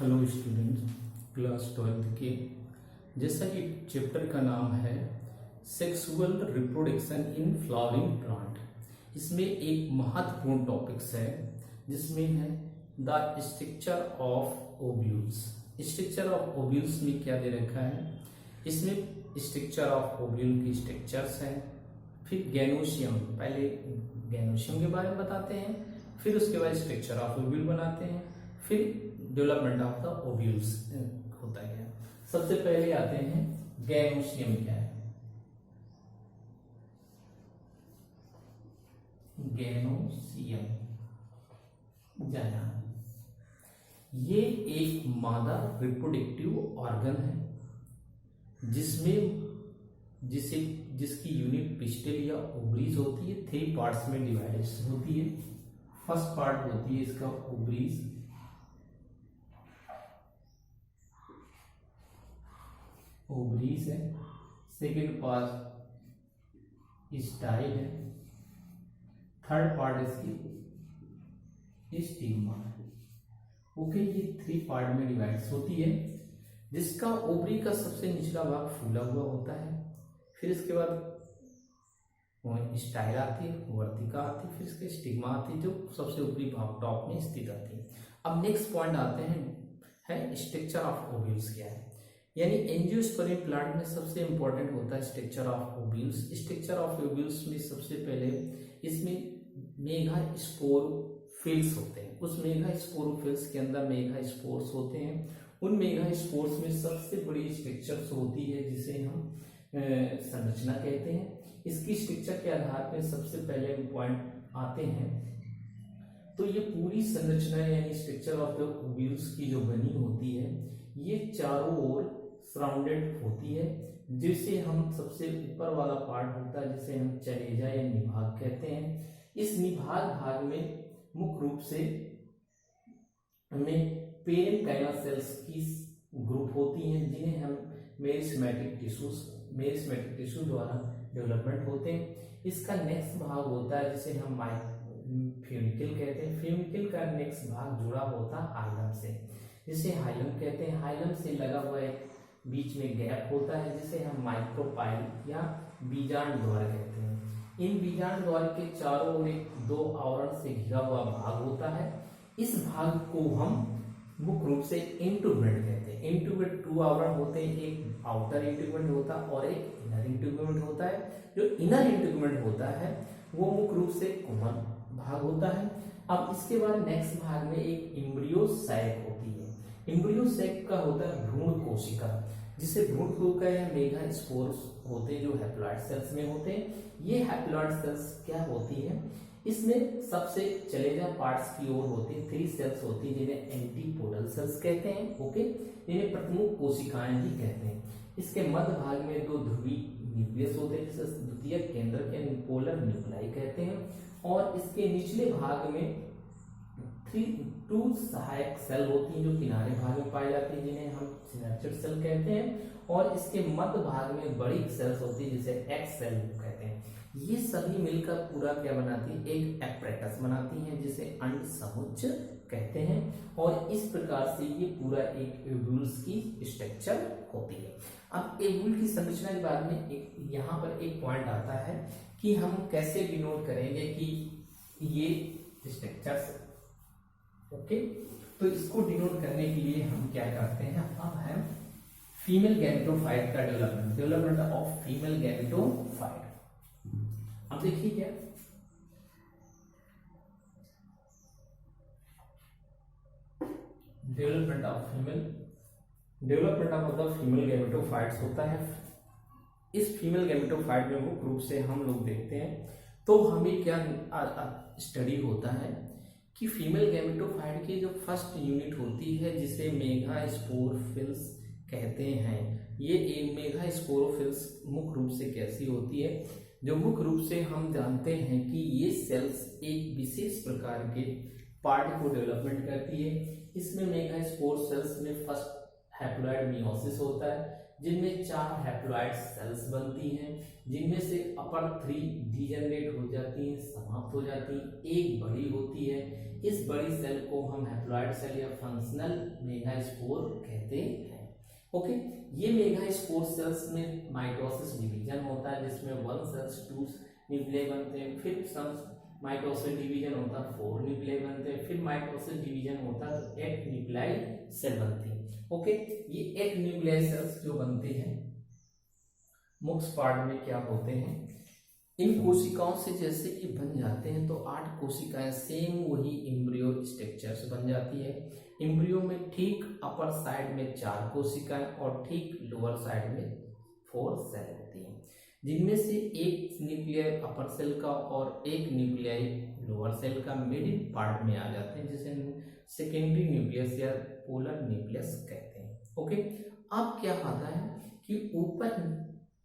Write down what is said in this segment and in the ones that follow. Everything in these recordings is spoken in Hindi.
हेलो स्टूडेंट्स, क्लास 12th के जैसा कि चैप्टर का नाम है sexual reproduction in flowering plant. इसमें एक महत्वपूर्ण टॉपिक्स है जिसमें है the structure of ovules. Structure of ovules में क्या दे रखा है, इसमें स्ट्रक्चर ऑफ ओव्यूल की स्ट्रक्चर्स हैं, फिर गैनोशियम, पहले गैनोशियम के बारे में बताते हैं, फिर उसके बाद स्ट्रक्चर ऑफ ओव्यूल बनाते हैं, फिर डेवलपमेंट ऑफ द ओव्यूल्स होता है। सबसे पहले आते हैं गैनोशियम क्या है। गैनोशियम जाना, ये एक मादा रिप्रोडक्टिव ऑर्गन है जिसकी यूनिट पिस्टल या ओवरीज होती है। 3 पार्ट्स में डिवाइडेड होती है। फर्स्ट पार्ट होती है इसका ओवरीज, है। सेकेंड पार्ट स्टाइल है। थर्ड पार्ट इसकी स्टिग्मा है। ओके, ये 3 पार्ट में डिवाइड होती है, जिसका ओवरी का सबसे निचला भाग फूला हुआ होता है। फिर इसके बाद स्टाइल आती है, वर्तिका आती है, फिर इसके स्टिग्मा आती है जो सबसे ऊपरी भाग टॉप में स्थित आती है। अब नेक्स्ट पॉइंट आते हैं है स्ट्रक्चर ऑफ ओव्यूल्स क्या है। यानी एंजियोस्पर्मिक प्लांट में सबसे इंपॉर्टेंट होता है structure of ovules. Structure of ovules में सबसे पहले इसमें मेगास्पोरोफिल्स होते हैं। उस मेगास्पोरोफिल्स के अंदर मेगास्पोर्स होते हैं। उन मेगास्पोर्स में सबसे बड़ी स्ट्रक्चर्स होती है जिसे हम संरचना कहते हैं। इसकी स्ट्रक्चर के आधार पर सबसे पहले पॉइंट आते हैं, तो ये पूरी संरचना यानी स्ट्रक्चर ऑफ द ओव्यूल्स की जो बनी होती है, ये चारों ओर सराउंडेड होती है, जिसे हम सबसे ऊपर वाला पार्ट होता है जिसे हम चलेजा या निभाग कहते हैं। इस निभाग भाग में मुख्य रूप से हमें पेरेन्काइमा सेल्स की ग्रुप होती हैं, जिन्हें हम मेरिस्टेमेटिक टिश्यू द्वारा डेवलपमेंट होते हैं। इसका नेक्स्ट भाग होता है जिसे हम फ्यूनिकल कहते हैं। फ्यूनिकल का नेक्स्ट भाग जुड़ा होता है हाइलम से, जिसे हाइलम कहते हैं। हाइलम से लगा हुआ एक बीच में गैप होता है जिसे हम माइक्रोपाइल या बीजांड द्वार कहते हैं। इन बीजांड द्वार के चारों ओर एक 2 आवरण से घिरा हुआ भाग होता है। इस भाग को हम मुख्य रूप से इंट्यूबमेंट कहते हैं। इंट्यूबमेंट 2 आवरण होते हैं, एक आउटर इंट्यूबमेंट होता है और एक इनर इंट्यूबमेंट होता है। जो इनर इंट्यूबमेंट होता है वो मुख्य रूप से कोमल भाग होता है। अब इसके बाद नेक्स्ट भाग में एक एम्ब्रियो सैक होती है। एम्ब्रियो सैक का होता है भ्रूण कोशिका, जिसे भ्रूण कोशिका या मेगास्पोर्स होते हैं जो हैप्लॉइड सेल्स में होते हैं। ये हैप्लॉइड सेल्स क्या होती है, इसमें सबसे चलेजा पार्ट्स की ओर होती है 3 सेल्स होती है जिन्हें एंटीपोडल सेल्स कहते हैं। ओके, इन्हें प्रमुख कोशिकाएं भी कहते हैं। इसके मध्य भाग में 2 ध्रुवी न्यूक्लियस होते हैं जिसे द्वितीय केंद्र के पोलर न्यूक्लाई कहते हैं। और इसके निचले भाग में 2 सहायक सेल होती हैं जो किनारे भाग में पाई जाती है, जिन्हें हम सिनेप्टिक सेल कहते हैं। और इसके मध्य भाग में बड़ी सेल्स होती है जिसे एक्स सेल कहते हैं। ये सभी मिलकर पूरा क्या बनाती है, एक एपरेटस बनाती हैं जिसे अंड समुच्च कहते हैं। और इस प्रकार से ये पूरा एक ओव्यूल्स की स्ट्रक्चर होती है। अब ओव्यूल की संरचना के बाद में यहाँ पर एक पॉइंट आता है कि हम कैसे डिनोट करेंगे कि ये स्ट्रक्चर्स। ओके, तो इसको डिनोट करने के लिए हम क्या करते हैं, अब है फीमेल गैमेटोफाइट का डेवलपमेंट ऑफ फीमेल गैमेटोफाइट। अब देखिए क्या development of the female gametophytes होता है। इस फीमेल गैमेटोफाइट में मुख्य रूप से हम लोग देखते हैं तो हमें क्या स्टडी होता है कि फीमेल गैमेटोफाइट की जो फर्स्ट यूनिट होती है जिसे मेगास्पोरोफिल्स कहते हैं। ये एक मेगास्पोरोफिल्स मुख्य रूप से कैसी होती है, जो मुख्य रूप से हम जानते हैं कि ये सेल्स एक विशेष प्रकार के पार्ट को डेवलपमेंट करती है। इसमें मेगास्पोर सेल्स में फर्स्ट हैप्लॉइड मियोसिस होता है, जिनमें 4 हैप्लॉइड सेल्स बनती हैं, जिनमें से अपर 3 डीजनरेट हो जाती हैं, समाप्त हो जाती हैं, एक बड़ी होती है। इस बड़ी सेल को हम हैप्लॉइड सेल या फंक्शनल मेगास्पोर कहते हैं। ओके, ये मेगास्पोर सेल्स में माइटोसिस डिवीजन होता है जिसमें 1 सेल्स 2 न्यूक्लियाई बनते हैं, फिर माइटोसिस डिवीजन होता है 4 न्यूक्लियाई बनते हैं, फिर माइटोसिस डिवीजन होता है तो 8 न्यूक्लियाई सेल बनती है। ओके, ये 8 न्यूक्लियाई सेल्स जो बनते हैं मुख्य पार्ट में क्या होते हैं, इन कोशिकाओं से जैसे ये बन जाते हैं तो 8 कोशिकाएं सेम वही एम्ब्रियो स्ट्रक्चर से बन जाती है। एम्ब्रियो में ठीक अपर साइड में 4 कोशिकाएं और ठीक लोअर साइड में 4 सेल होती हैं, जिनमें से एक न्यूक्लियाई अपर सेल का और एक न्यूक्लियाई लोअर सेल का मिडिल पार्ट में आ जाते हैं, जिसे सेकेंडरी न्यूक्लियस या पोलर न्यूक्लियस कहते हैं। ओके, अब क्या आता है कि ऊपर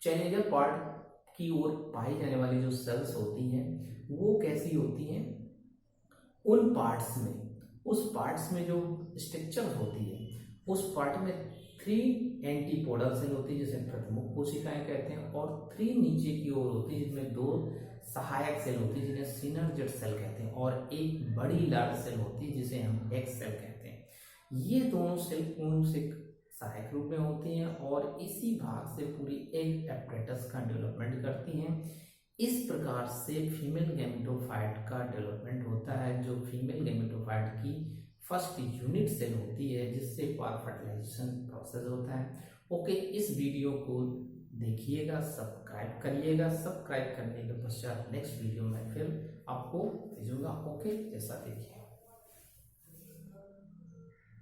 चैलेंजर पार्ट की ओर पाई जाने वाली जो सेल्स होती हैं वो कैसी होती हैं, उन पार्ट्स में, उस पार्ट्स में जो स्ट्रक्चर होती है उस पार्ट में 3 एंटीपोडल सेल होती है जिसे प्रमुख कोशिकाएं कहते हैं, और 3 नीचे की ओर होती है जिसमें 2 सहायक सेल होती है जिन्हें सिनर्जिड सेल कहते हैं, और एक बड़ी लार्ज सेल होती है जिसे हम एक्स सेल कहते हैं। ये दोनों सेल पूर्ण से सहायक रूप में होती हैं और इसी भाग से पूरी एग एपरेटस का डेवलपमेंट करती हैं। इस प्रकार से फीमेल गैमेटोफाइट का डेवलपमेंट होता है, जो फीमेल गैमेटोफाइट की फर्स्ट यूनिट सेल होती है जिससे फर्टिलाइजेशन प्रोसेस होता है। ओके, इस वीडियो को देखिएगा, सब्सक्राइब करिएगा। सब्सक्राइब करने के पश्चात नेक्स्ट वीडियो में फिर आपको भेजूंगा। ओके, जैसा देखिए।